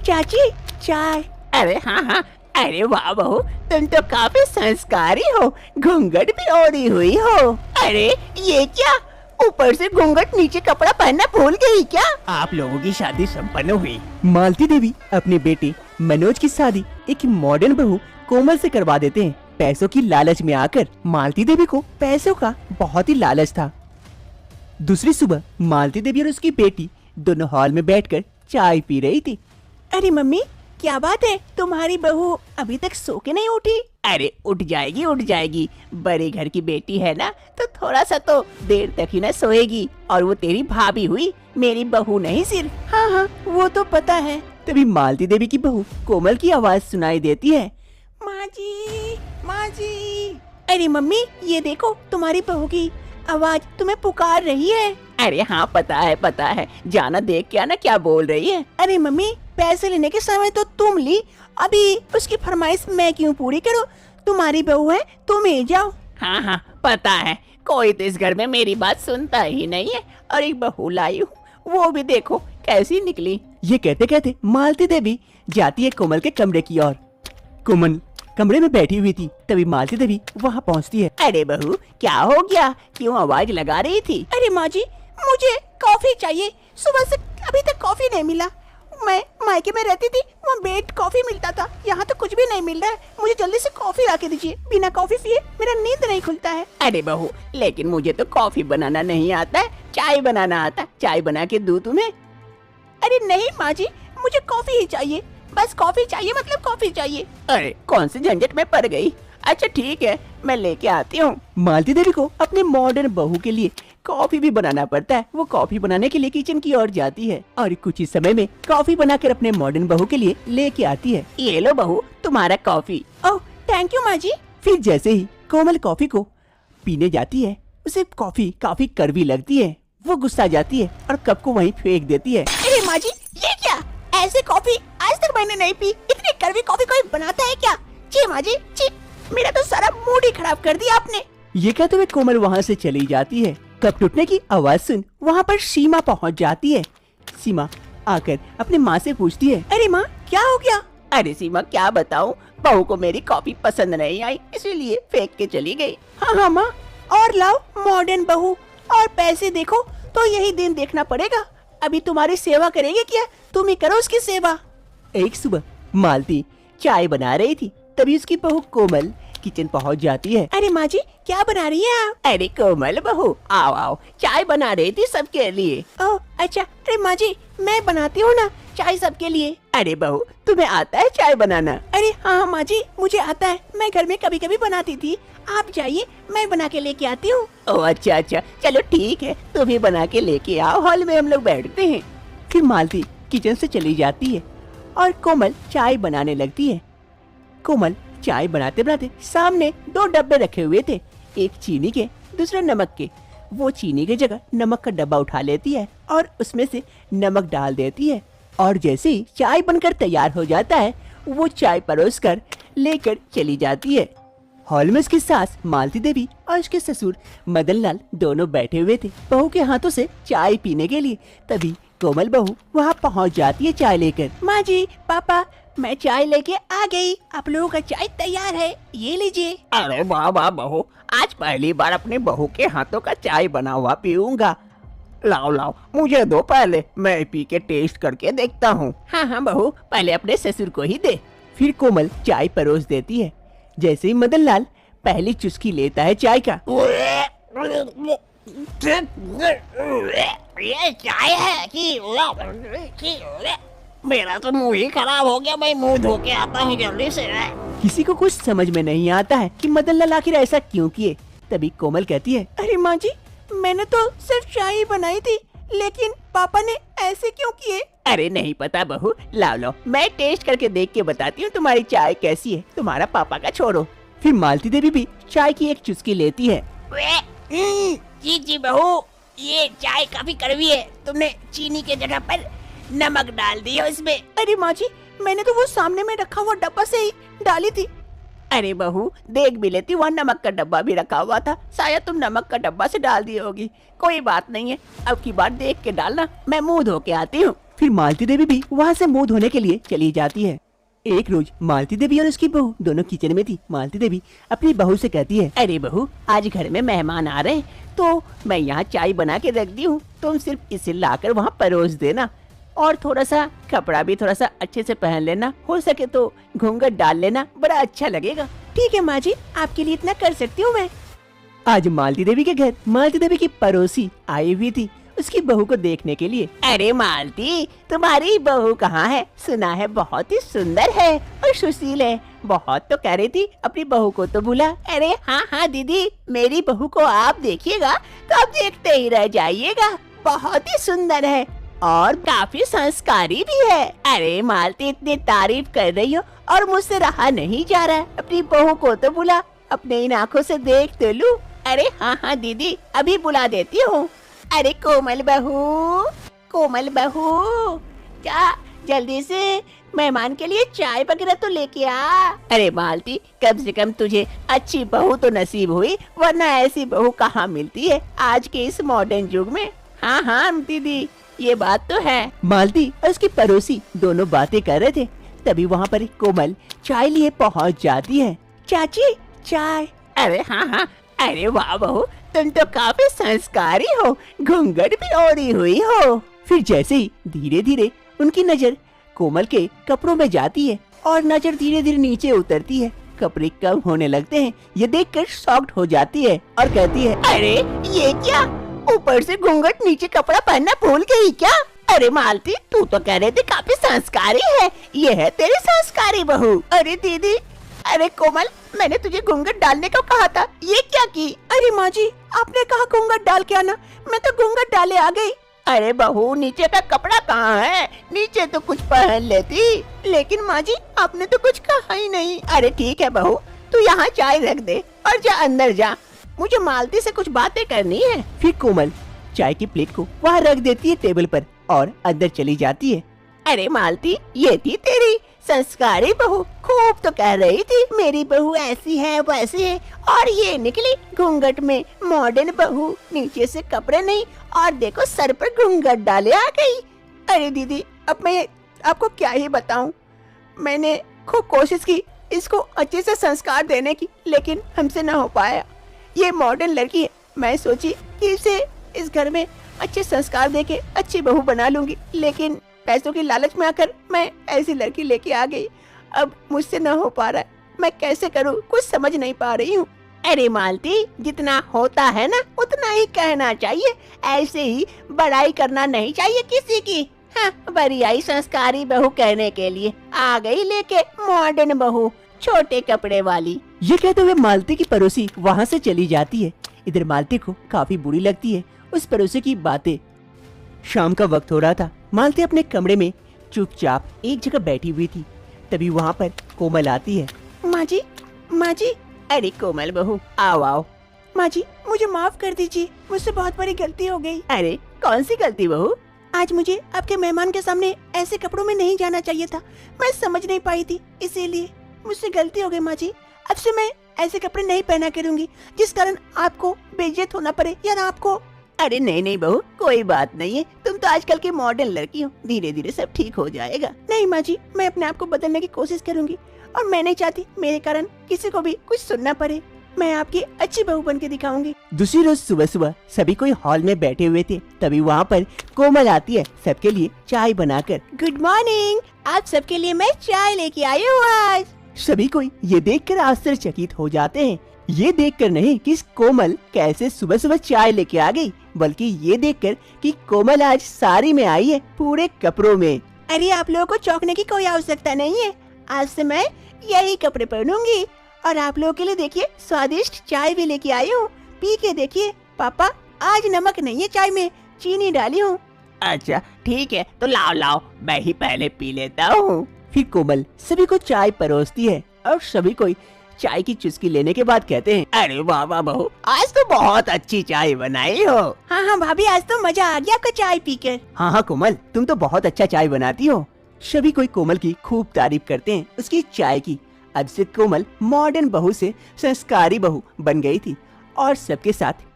चाची चाय। अरे हाँ हाँ, अरे वाह बहू, तुम तो काफी संस्कारी हो, घूंघट भी ओढ़ी हुई हो। अरे ये क्या, ऊपर से घूंघट नीचे कपड़ा पहनना भूल गई क्या? आप लोगों की शादी संपन्न हुई। मालती देवी अपने बेटे मनोज की शादी एक मॉडर्न बहू कोमल से करवा देते हैं। पैसों की लालच में आकर मालती देवी को पैसों का बहुत ही लालच था। दूसरी सुबह मालती देवी और उसकी बेटी दोनों हॉल में बैठकर चाय पी रही थी। अरे मम्मी, क्या बात है, तुम्हारी बहू अभी तक सो के नहीं उठी? अरे उठ जाएगी, बड़े घर की बेटी है ना, तो थोड़ा सा तो देर तक ही ना सोएगी। और वो तेरी भाभी हुई, मेरी बहू नहीं सिर्फ। हाँ हाँ, वो तो पता है। तभी मालती देवी की बहू कोमल की आवाज सुनाई देती है, माँ जी, माँ जी। अरे मम्मी, ये देखो तुम्हारी बहू की आवाज तुम्हें पुकार रही है। अरे हाँ पता है, जाना देख के आना क्या बोल रही है। अरे मम्मी, पैसे लेने के समय तो तुम ली, अभी उसकी फरमाइश मैं क्यों पूरी करूं? तुम्हारी बहू है, तुम ही जाओ। हाँ पता है, कोई तो इस घर में मेरी बात सुनता ही नहीं है। और एक बहू लाई हूँ, वो भी देखो कैसी निकली। ये कहते कहते मालती देवी जाती है कोमल के कमरे की ओर। कोमल कमरे में बैठी हुई थी, तभी मालती देवी वहाँ पहुँचती है। अरे बहू, क्या हो गया, क्यों आवाज लगा रही थी? अरे माँ जी, मुझे कॉफी चाहिए, सुबह से अभी तक कॉफी नहीं मिला। मैं मायके में रहती थी, वहाँ बेड कॉफी मिलता था, यहाँ तो कुछ भी नहीं मिल रहा है। मुझे जल्दी से कॉफी ला के दीजिए, बिना कॉफी पिए मेरा नींद नहीं खुलता है। अरे बहू, लेकिन मुझे तो कॉफी बनाना नहीं आता है, चाय बनाना आता। चाय बना के दूं तुम्हें? अरे नहीं माँ जी, मुझे कॉफी ही चाहिए, बस कॉफी चाहिए, मतलब कॉफी चाहिए। अरे कौन सी झंझट में पड़ गई। अच्छा ठीक है, मैं लेके आती हूँ। मालती देवी को अपने मॉडर्न बहू के लिए कॉफी भी बनाना पड़ता है। वो कॉफी बनाने के लिए किचन की ओर जाती है और कुछ ही समय में कॉफी बनाकर अपने मॉडर्न बहू के लिए लेके आती है। ये लो बहू, तुम्हारा कॉफी। ओह थैंक यू माँ जी। फिर जैसे ही कोमल कॉफी को पीने जाती है, उसे कॉफी काफी कड़वी लगती है। वो गुस्सा जाती है और कप को वहीं फेंक देती है। अरे माँ जी, ये क्या, ऐसे कॉफी आज तक मैंने नहीं पी। इतनी कड़वी कॉफी कोई बनाता है क्या? जी माँ जी, जी, मेरा तो सारा मूड ही खराब कर दिया आपने। ये कहते हुए कोमल वहाँ से चली जाती है। कप टूटने की आवाज सुन वहाँ पर सीमा पहुँच जाती है। सीमा आकर अपनी माँ से पूछती है, अरे माँ क्या हो गया? अरे सीमा क्या बताऊँ, बहू को मेरी कॉफी पसंद नहीं आई, इसीलिए फेंक के चली गई। हाँ माँ, और लाओ मॉडर्न बहू, और पैसे देखो तो यही दिन देखना पड़ेगा। अभी तुम्हारी सेवा करेंगे क्या, तुम ही करो उसकी सेवा। एक सुबह मालती चाय बना रही थी, तभी उसकी बहू कोमल किचन पहुंच जाती है। अरे माँ जी, क्या बना रही है आप? अरे कोमल बहू, आओ आओ, चाय बना रही थी सबके लिए। ओह अच्छा, अरे माँ जी मैं बनाती हूँ ना चाय सबके लिए। अरे बहू, तुम्हें आता है चाय बनाना? अरे हाँ माँ जी, मुझे आता है, मैं घर में कभी कभी बनाती थी। आप जाइए, मैं बना के लेके आती हूँ। ओह अच्छा, चलो ठीक है, तुम ही बना के लेके आओ, हॉल में हम लोग बैठते हैं। फिर मालती किचन से चली जाती है और कोमल चाय बनाने लगती है। कोमल चाय बनाते बनाते सामने दो डब्बे रखे हुए थे, एक चीनी के, दूसरा नमक के। वो चीनी की जगह नमक का डब्बा उठा लेती है और उसमें से नमक डाल देती है। और जैसे ही चाय बनकर तैयार हो जाता है, वो चाय परोसकर लेकर चली जाती है। हॉल में उसकी सास मालती देवी और उसके ससुर मदन लाल दोनों बैठे हुए थे बहू के हाथों से चाय पीने के लिए। तभी कोमल बहू वहाँ पहुँच जाती है चाय लेकर। माँ जी, पापा, मैं चाय लेके आ गई, आप लोगों का चाय तैयार है, ये लीजिए। अरे वाह वाह बहू, आज पहली बार अपने बहू के हाथों का चाय बना हुआ पीऊंगा। लाओ लाओ, मुझे दो पहले, मैं पी के टेस्ट करके देखता हूँ। हाँ बहू, पहले अपने ससुर को ही दे। फिर कोमल चाय परोस देती है। जैसे ही मदन लाल पहली चुस्की लेता है चाय का, ये चाय है कि मेरा तो मुंह ही खराब हो गया, मैं मुंह धो के आता हूँ जल्दी से। किसी को कुछ समझ में नहीं आता है कि मदन लाल आखिर ऐसा क्यों किए। तभी कोमल कहती है, अरे माँ जी, मैंने तो सिर्फ चाय ही बनाई थी, लेकिन पापा ने ऐसे क्यों किए? अरे नहीं पता बहू, लाओ मैं टेस्ट करके देख के बताती हूँ तुम्हारी चाय कैसी है, तुम्हारा पापा का छोड़ो। फिर मालती देवी भी चाय की एक चुस्की लेती है। जी बहू, ये चाय काफी कड़वी है, तुमने चीनी के जगह पर नमक डाल दिया इसमें। अरे माँ जी, मैंने तो वो सामने में रखा हुआ डब्बा से ही डाली थी। अरे बहू, देख भी लेती, वहाँ नमक का डब्बा भी रखा हुआ था, शायद तुम नमक का डब्बा से डाल दी होगी। कोई बात नहीं है, अब की बार देख के डालना, मैं मुंह धो के आती हूँ। फिर मालती देवी भी वहाँ से मुंह धोने के लिए चली जाती है। एक रोज मालती देवी और उसकी बहू दोनों किचन में थी। मालती देवी अपनी बहू से कहती है, अरे बहू, आज घर में मेहमान आ रहे हैं तो मैं यहाँ चाय बना के रख दी हूँ, तुम सिर्फ इसे लाकर वहाँ परोस देना और थोड़ा सा कपड़ा भी थोड़ा सा अच्छे से पहन लेना, हो सके तो घूंघट डाल लेना, बड़ा अच्छा लगेगा। ठीक है माँ जी, आपके लिए इतना कर सकती हूँ मैं। आज मालती देवी के घर मालती देवी की पड़ोसी आई हुई थी उसकी बहू को देखने के लिए। अरे मालती, तुम्हारी बहू कहाँ है? सुना है बहुत ही सुंदर है और सुशील है। बहुत तो कह रही थी अपनी बहू को तो भूला। अरे हाँ हाँ दीदी, मेरी बहू को आप देखिएगा तो आप देखते ही रह जाइएगा। बहुत ही सुंदर है और काफी संस्कारी भी है। अरे मालती, इतनी तारीफ कर रही हो और मुझसे रहा नहीं जा रहा है। अपनी बहू को तो बुला, अपने इन आँखों से देख तो लूं। अरे हाँ हाँ दीदी, अभी बुला देती हूँ। अरे कोमल बहू, कोमल बहू, क्या जल्दी से मेहमान के लिए चाय वगैरह तो लेके आ। अरे मालती, कम से कम तुझे अच्छी बहू तो नसीब हुई, वरना ऐसी बहू कहाँ मिलती है आज के इस मॉडर्न युग में। हाँ हाँ दीदी, ये बात तो है। मालती और उसकी पड़ोसी दोनों बातें कर रहे थे, तभी वहाँ पर कोमल चाय लिए पहुँच जाती है। चाची चाय। अरे हाँ हाँ, अरे वाह बहू, तुम तो काफी संस्कारी हो, घूंघट भी ओढ़ी हुई हो। फिर जैसे ही धीरे धीरे उनकी नजर कोमल के कपड़ों में जाती है और नजर धीरे धीरे नीचे उतरती है, कपड़े कम होने लगते हैं। ये देखकर शॉक्ड हो जाती है और कहती है, अरे ये क्या, ऊपर से घूंघट नीचे कपड़ा पहनना भूल गई क्या? अरे मालती, तू तो कह रहे थे काफी संस्कारी है, ये है तेरी संस्कारी बहू। अरे दीदी, अरे कोमल, मैंने तुझे घूंघट डालने को कहा था, ये क्या की? अरे माँ जी, आपने कहा घूंघट डाल के आना, मैं तो घूंघट डाले आ गई। अरे बहू, नीचे का कपड़ा कहाँ है? नीचे तो कुछ पहन लेती। लेकिन माँ जी, आपने तो कुछ कहा ही नहीं। अरे ठीक है बहू, तू यहाँ चाय रख दे और जा अंदर जा, मुझे मालती से कुछ बातें करनी है। फिर कोमल चाय की प्लेट को वहाँ रख देती है टेबल पर और अंदर चली जाती है। अरे मालती, ये थी तेरी संस्कारी बहू। खूब तो कह रही थी मेरी बहू ऐसी है वैसी है, और ये निकली घूंघट में मॉडर्न बहू, नीचे से कपड़े नहीं और देखो सर पर घूंघट डाले आ गई। अरे दीदी, अब मैं आपको क्या ही बताऊं, मैंने खूब कोशिश की इसको अच्छे से संस्कार देने की, लेकिन हमसे न हो पाया। ये मॉडर्न लड़की है, मैं सोची कि इसे इस घर में अच्छे संस्कार देके अच्छी बहू बना लूंगी, लेकिन पैसों की लालच में आकर मैं ऐसी लड़की लेके आ गई। अब मुझसे न हो पा रहा है, मैं कैसे करूं, कुछ समझ नहीं पा रही हूँ। अरे मालती, जितना होता है ना उतना ही कहना चाहिए, ऐसे ही बड़ाई करना नहीं चाहिए किसी की। हाँ, बड़ी आई संस्कारी बहू कहने के लिए आ गई लेके मॉडर्न बहू, छोटे कपड़े वाली। ये कहते हुए मालती की पड़ोसी वहाँ से चली जाती है। इधर मालती को काफी बुरी लगती है उस पड़ोसी की बातें। शाम का वक्त हो रहा था। मालती अपने कमरे में चुपचाप एक जगह बैठी हुई थी, तभी वहाँ पर कोमल आती है। माँ जी, माँ जी। अरे कोमल बहू, आओ आओ। माँ जी, मुझे माफ कर दीजिए, मुझसे बहुत बड़ी गलती हो गई। अरे कौन सी गलती बहू? आज मुझे आपके मेहमान के सामने ऐसे कपड़ों में नहीं जाना चाहिए था, मैं समझ नहीं पाई थी, इसीलिए मुझसे गलती हो गई। माँ जी, अब से मैं ऐसे कपड़े नहीं पहना करूंगी जिस कारण आपको बेइज्जत होना पड़े या आपको। अरे नहीं नहीं बहू, कोई बात नहीं है, तुम तो आजकल की मॉडर्न लड़की हो, धीरे धीरे सब ठीक हो जाएगा। नहीं माँ जी, मैं अपने आप को बदलने की कोशिश करूंगी और मैं नहीं चाहती मेरे कारण किसी को भी कुछ सुनना पड़े। मैं आपकी अच्छी बहू बन के दिखाऊंगी। दूसरी रोज सुबह सुबह सभी कोई हॉल में बैठे हुए थे, तभी वहाँ पर कोमल आती है सबके लिए चाय बनाकर। गुड मॉर्निंग, आप सबके लिए मैं चाय लेके आई हूँ आज। सभी कोई ये देखकर आश्चर्यचकित हो जाते हैं। ये देखकर नहीं कि कोमल कैसे सुबह सुबह चाय लेके आ गई, बल्कि ये देखकर कि कोमल आज साड़ी में आई है, पूरे कपड़ों में। अरे आप लोगों को चौंकने की कोई आवश्यकता नहीं है, आज से मैं यही कपड़े पहनूंगी और आप लोगों के लिए देखिए स्वादिष्ट चाय भी लेके आई हूँ, पी के देखिए। पापा, आज नमक नहीं है चाय में, चीनी डाली हूँ। अच्छा ठीक है, तो लाओ लाओ, मैं ही पहले पी लेता हूँ। फिर कोमल सभी को चाय परोसती है और सभी कोई चाय की चुस्की लेने के बाद कहते हैं, अरे वाह वाह बहू, आज तो बहुत अच्छी चाय बनाई हो। हाँ हाँ भाभी, आज तो मजा आ गया आपका चाय पीकर। हाँ हाँ कोमल, तुम तो बहुत अच्छा चाय बनाती हो। सभी कोई कोमल की खूब तारीफ करते हैं उसकी चाय की। अब से कोमल मॉडर्न बहू से संस्कारी बहू बन गई थी और सबके साथ